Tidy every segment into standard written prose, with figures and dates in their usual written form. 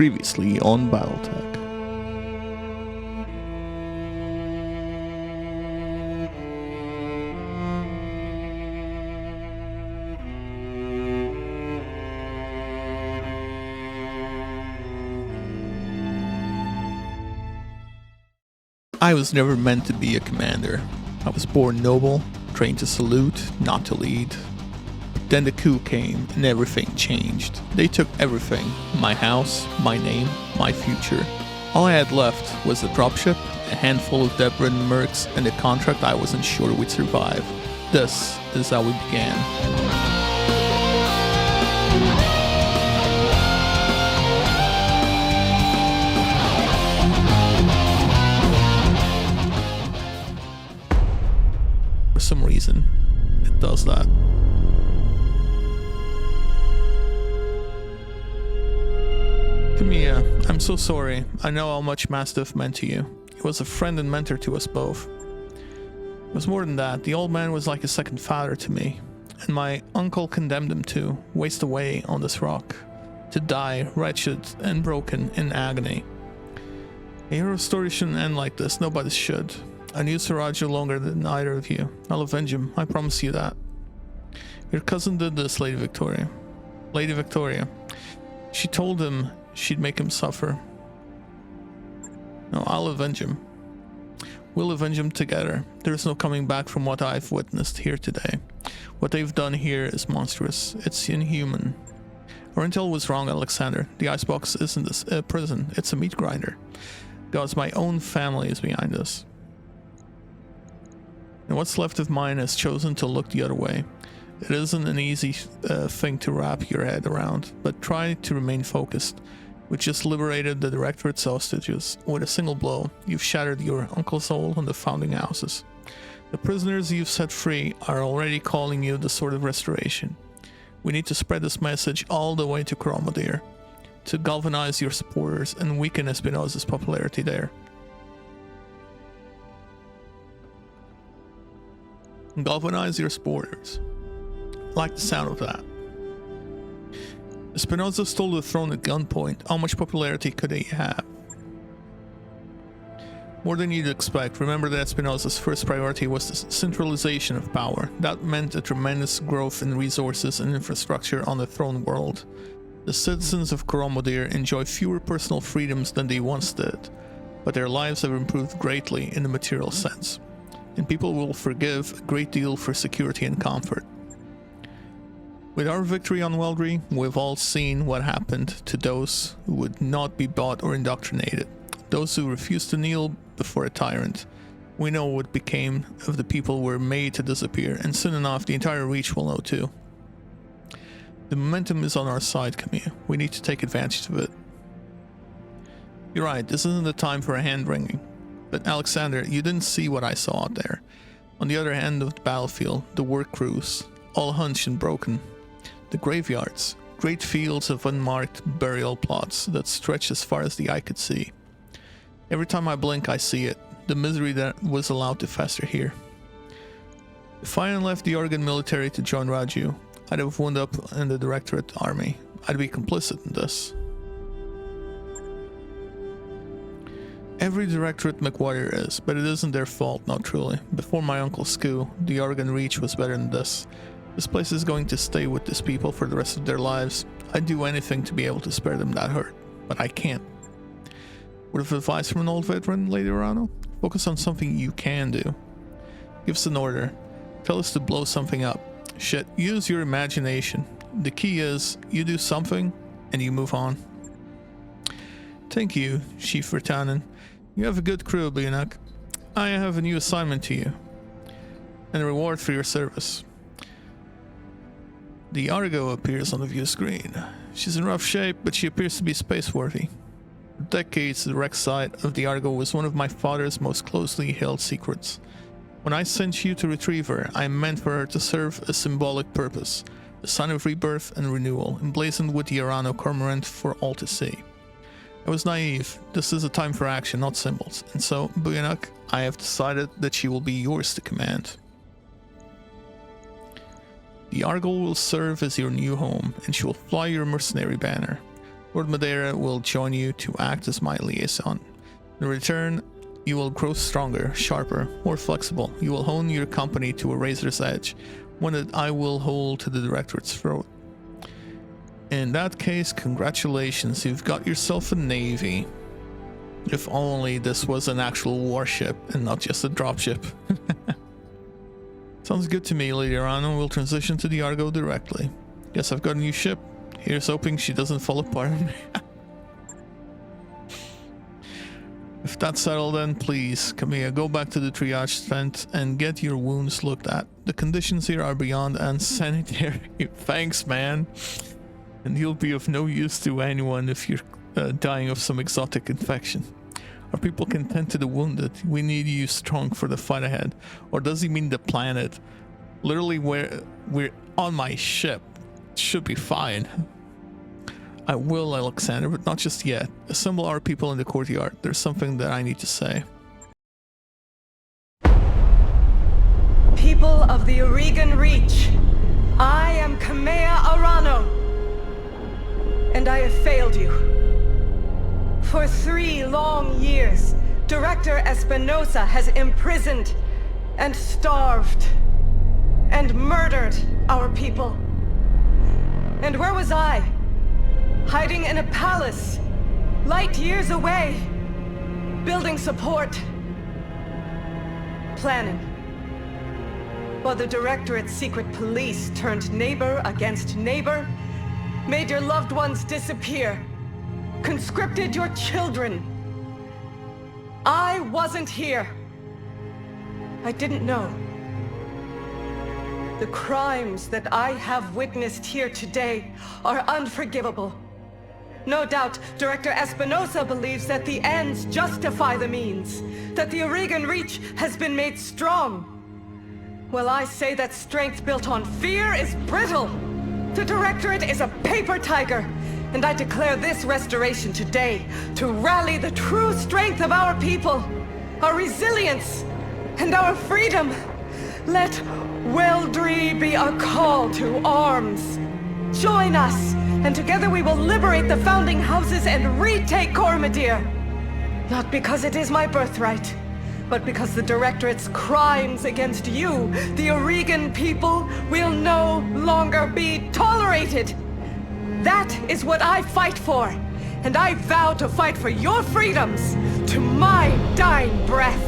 Previously on BattleTech. I was never meant to be a commander. I was born noble, trained to salute, not to lead. Then the coup came and everything changed. They took everything. My house, my name, my future. All I had left was a dropship, a handful of debt-ridden mercs, and a contract I wasn't sure we'd survive. This is how we began. For some reason, it does that. Kamea, I'm so sorry. I know how much Mastiff meant to you. He was a friend and mentor to us both. It was more than that. The old man was like a second father to me. And my uncle condemned him to waste away on this rock. To die, wretched and broken in agony. A hero's story shouldn't end like this. Nobody should. I knew Siraju longer than either of you. I'll avenge him. I promise you that. Your cousin did this, Lady Victoria. Lady Victoria. She told him she'd make him suffer. No, I'll avenge him. We'll avenge him together. There's no coming back from what I've witnessed here today. What they've done here is monstrous. It's inhuman. Our intel was wrong, Alexander. The Icebox isn't a prison. It's a meat grinder. God's my own family is behind us. And what's left of mine has chosen to look the other way. It isn't an easy thing to wrap your head around, but try to remain focused. We just liberated the Directorate's hostages. With a single blow, you've shattered your uncle's soul on the founding houses. The prisoners you've set free are already calling you the Sword of Restoration. We need to spread this message all the way to Coromodir, to galvanize your supporters and weaken Espinosa's popularity there. Galvanize your supporters. I like the sound of that. Espinosa stole the throne at gunpoint. How much popularity could he have? More than you'd expect. Remember that Espinosa's first priority was the centralization of power. That meant a tremendous growth in resources and infrastructure on the throne world. The citizens of Coromodir enjoy fewer personal freedoms than they once did, but their lives have improved greatly in the material sense, and people will forgive a great deal for security and comfort. With our victory on Weldry, we've all seen what happened to those who would not be bought or indoctrinated, those who refused to kneel before a tyrant. We know what became of the people who were made to disappear, and soon enough the entire Reach will know too. The momentum is on our side, Kamea. We need to take advantage of it. You're right, this isn't the time for a hand-wringing. But Alexander, you didn't see what I saw out there. On the other end of the battlefield, the work crews, all hunched and broken. The graveyards, great fields of unmarked burial plots that stretch as far as the eye could see. Every time I blink, I see it, the misery that was allowed to fester here. If I hadn't left the Oregon military to join Raju, I'd have wound up in the Directorate army. I'd be complicit in this. Every Directorate MechWarrior is, but it isn't their fault, not truly. Before my uncle's coup, the Oregon Reach was better than this. This place is going to stay with these people for the rest of their lives. I'd do anything to be able to spare them that hurt, but I can't. Word of advice from an old veteran, Lady Arano? Focus on something you can do. Give us an order. Tell us to blow something up. Shit, use your imagination. The key is, you do something, and you move on. Thank you, Chief Vertanen. You have a good crew, Booyanach. I have a new assignment to you, and a reward for your service. The Argo appears on the view screen. She's in rough shape, but she appears to be space-worthy. For decades, the wreck site of the Argo was one of my father's most closely held secrets. When I sent you to retrieve her, I meant for her to serve a symbolic purpose, a sign of rebirth and renewal, emblazoned with the Arano cormorant for all to see. I was naive. This is a time for action, not symbols. And so, Booyanach, I have decided that she will be yours to command. The Argo will serve as your new home, and she will fly your mercenary banner. Lord Madeira will join you to act as my liaison. In return, you will grow stronger, sharper, more flexible. You will hone your company to a razor's edge, one that I will hold to the Directorate's throat. In that case, congratulations, you've got yourself a navy. If only this was an actual warship and not just a dropship. Sounds good to me, Lady Arano. We'll transition to the Argo directly. Guess I've got a new ship. Here's hoping she doesn't fall apart on me. If that's settled, then please, Kamea, go back to the triage tent and get your wounds looked at. The conditions here are beyond unsanitary. Thanks, man. And you'll be of no use to anyone if you're dying of some exotic infection. Are people content to the wounded? We need you strong for the fight ahead. Or does he mean the planet? Literally, we're on my ship. It should be fine. I will, Alexander, but not just yet. Assemble our people in the courtyard. There's something that I need to say. People of the Oregon Reach, I am Kamea Arano, and I have failed you. For 3 long years, Director Espinosa has imprisoned and starved and murdered our people. And where was I? Hiding in a palace, light years away, building support, planning. While the Directorate's secret police turned neighbor against neighbor, made your loved ones disappear, conscripted your children. I wasn't here. I didn't know. The crimes that I have witnessed here today are unforgivable. No doubt, Director Espinosa believes that the ends justify the means, that the Oregon Reach has been made strong. Well, I say that strength built on fear is brittle. The Directorate is a paper tiger, and I declare this restoration today to rally the true strength of our people, our resilience, and our freedom. Let Weldry be a call to arms. Join us, and together we will liberate the founding houses and retake Cormadir. Not because it is my birthright, but because the Directorate's crimes against you, the Oregon people, will no longer be tolerated. That is what I fight for, and I vow to fight for your freedoms to my dying breath.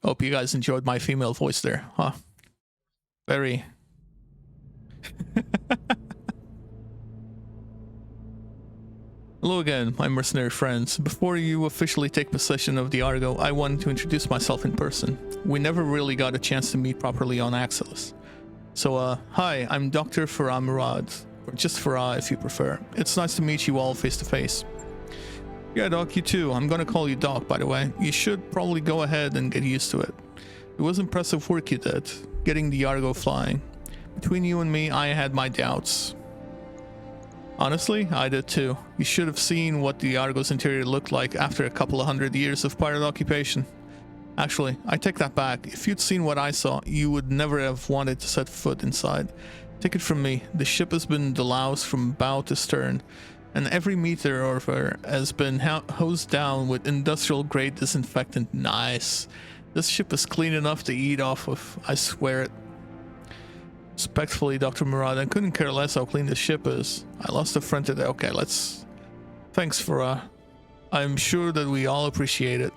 Hope you guys enjoyed my female voice there, huh? Very. Hello again, my mercenary friends. Before you officially take possession of the Argo, I wanted to introduce myself in person. We never really got a chance to meet properly on Axelis. So, hi, I'm Dr. Farah Murad, or just Farah if you prefer. It's nice to meet you all face to face. Yeah, Doc, you too. I'm gonna call you Doc, by the way. You should probably go ahead and get used to it. It was impressive work you did, getting the Argo flying. Between you and me, I had my doubts. Honestly, I did too. You should have seen what the Argo's interior looked like after a couple of 100 years of pirate occupation. Actually, I take that back. If you'd seen what I saw, you would never have wanted to set foot inside. Take it from me, the ship has been deloused from bow to stern, and every meter of her has been hosed down with industrial-grade disinfectant. Nice. This ship is clean enough to eat off of, I swear it. Respectfully, Dr. Murad, I couldn't care less how clean the ship is. I lost a friend today. Okay, let's... Thanks, Farah. I'm sure that we all appreciate it.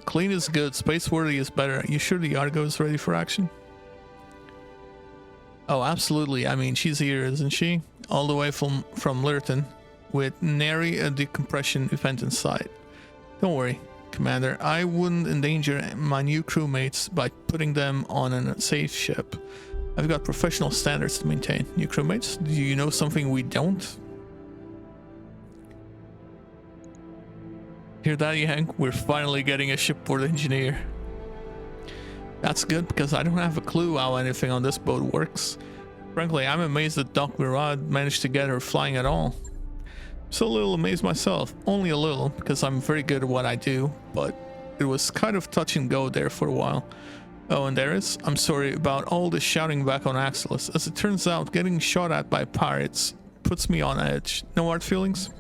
Clean is good, space-worthy is better. You sure the Argo is ready for action? Oh, absolutely. I mean, she's here, isn't she? All the way from Lurton, with nary a decompression event in sight. Don't worry, Commander. I wouldn't endanger my new crewmates by putting them on a safe ship. I've got professional standards to maintain. New crewmates, do you know something we don't? Hear that, Yank? We're finally getting a shipboard engineer. That's good, because I don't have a clue how anything on this boat works. Frankly, I'm amazed that Doc Murad managed to get her flying at all. I'm so a little amazed myself. Only a little, because I'm very good at what I do, but it was kind of touch and go there for a while. Oh, and there is. I'm sorry about all the shouting back on Axelis. As it turns out, getting shot at by pirates puts me on edge. No hard feelings?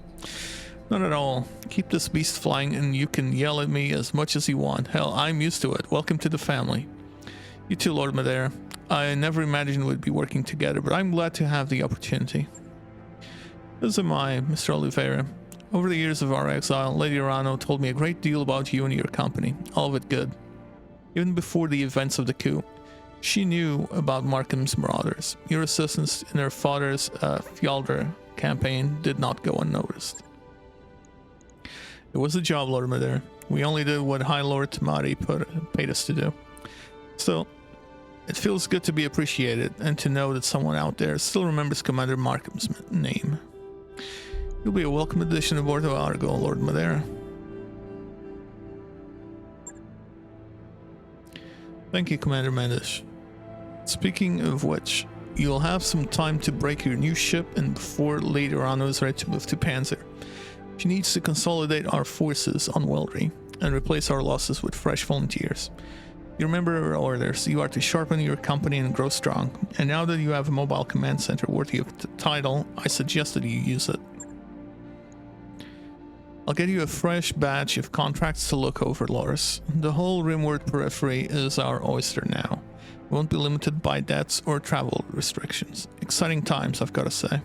Not at all. Keep this beast flying and you can yell at me as much as you want. Hell, I'm used to it. Welcome to the family. You too, Lord Madeira. I never imagined we'd be working together, but I'm glad to have the opportunity. As am I, Mr. Oliveira. Over the years of our exile, Lady Arano told me a great deal about you and your company. All of it good. Even before the events of the coup, she knew about Markham's marauders. Your assistance in her father's Weldry campaign did not go unnoticed. It was a job, Lord Madeira. We only did what High Lord Tamari paid us to do. Still, it feels good to be appreciated and to know that someone out there still remembers Commander Markham's name. You'll be a welcome addition aboard the Argo, Lord Madeira. Thank you, Commander Mendes. Speaking of which, you'll have some time to break your new ship and before Lady Arano is ready to move to Panzer. She needs to consolidate our forces on Weldry and replace our losses with fresh volunteers. You remember her orders. You are to sharpen your company and grow strong. And now that you have a mobile command center worthy of the title, I suggest that you use it. I'll get you a fresh batch of contracts to look over, Loris. The whole Rimward periphery is our oyster now. We won't be limited by debts or travel restrictions. Exciting times, I've got to say.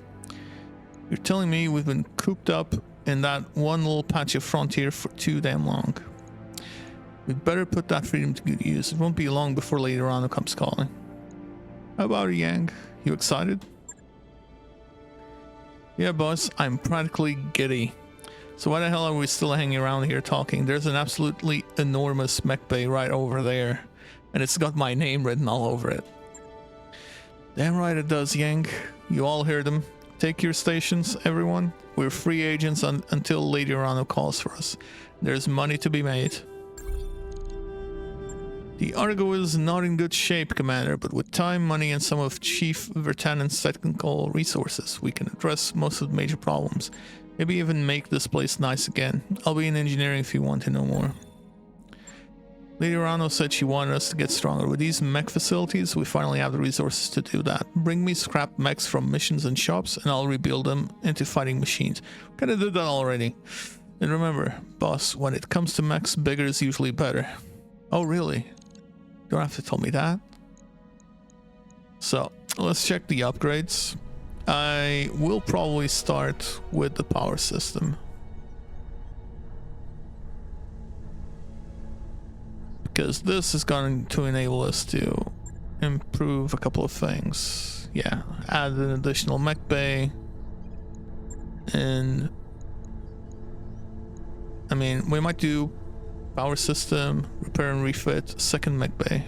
You're telling me we've been cooped up in that one little patch of frontier for too damn long. We'd better put that freedom to good use. It won't be long before Lady Arano comes calling. How about it, Yang? You excited? Yeah, boss, I'm practically giddy. So why the hell are we still hanging around here talking? There's an absolutely enormous mech bay right over there, and it's got my name written all over it. Damn right it does, Yang. You all heard him. Take your stations, everyone. We're free agents until Lady Arano calls for us. There's money to be made. The Argo is not in good shape, Commander, but with time, money, and some of Chief Vertanen's technical resources, we can address most of the major problems. Maybe even make this place nice again. I'll be in engineering if you want to know more. Lady Arano said she wanted us to get stronger. With these mech facilities, we finally have the resources to do that. Bring me scrap mechs from missions and shops, and I'll rebuild them into fighting machines. Kinda did that already. And remember, boss, when it comes to mechs, bigger is usually better. Oh, really? You don't have to tell me that. So, let's check the upgrades. I will probably start with the power system. Because this is going to enable us to improve a couple of things. Yeah, add an additional mech bay. And I mean, we might do power system, repair and refit, second mech bay.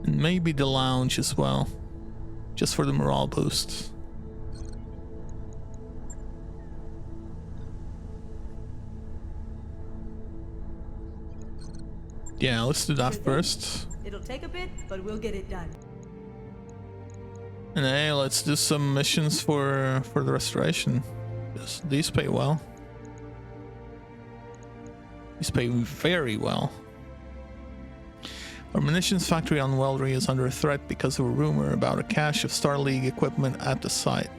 And maybe the lounge as well. Just for the morale boost. Yeah, let's do that first. It'll take a bit, but we'll get it done. And hey, let's do some missions for the restoration. These pay well. These pay very well. Our munitions factory on Weldry is under threat because of a rumor about a cache of Star League equipment at the site.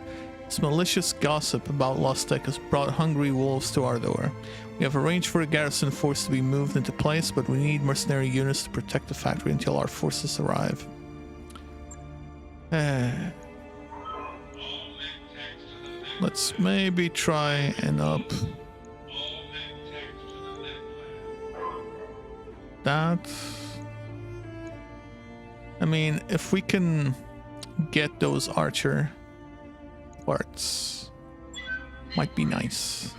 This malicious gossip about lost tech has brought hungry wolves to our door. We have arranged for a garrison force to be moved into place, but we need mercenary units to protect the factory until our forces arrive. Let's maybe try and up that. I mean, if we can get those archer parts, might be nice.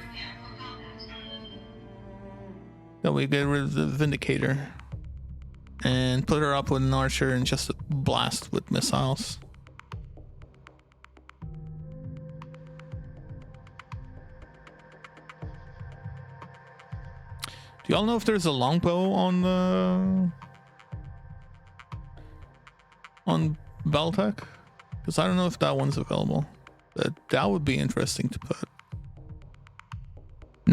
Then we get rid of the Vindicator and put her up with an archer and just blast with missiles. Do y'all know if there's a longbow on the BattleTech? Because I don't know if that one's available, but that would be interesting to put.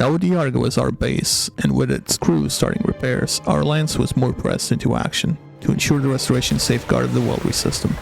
Now with the Argo as our base, and with its crew starting repairs, our alliance was more pressed into action to ensure the restoration safeguard of the Weldry system.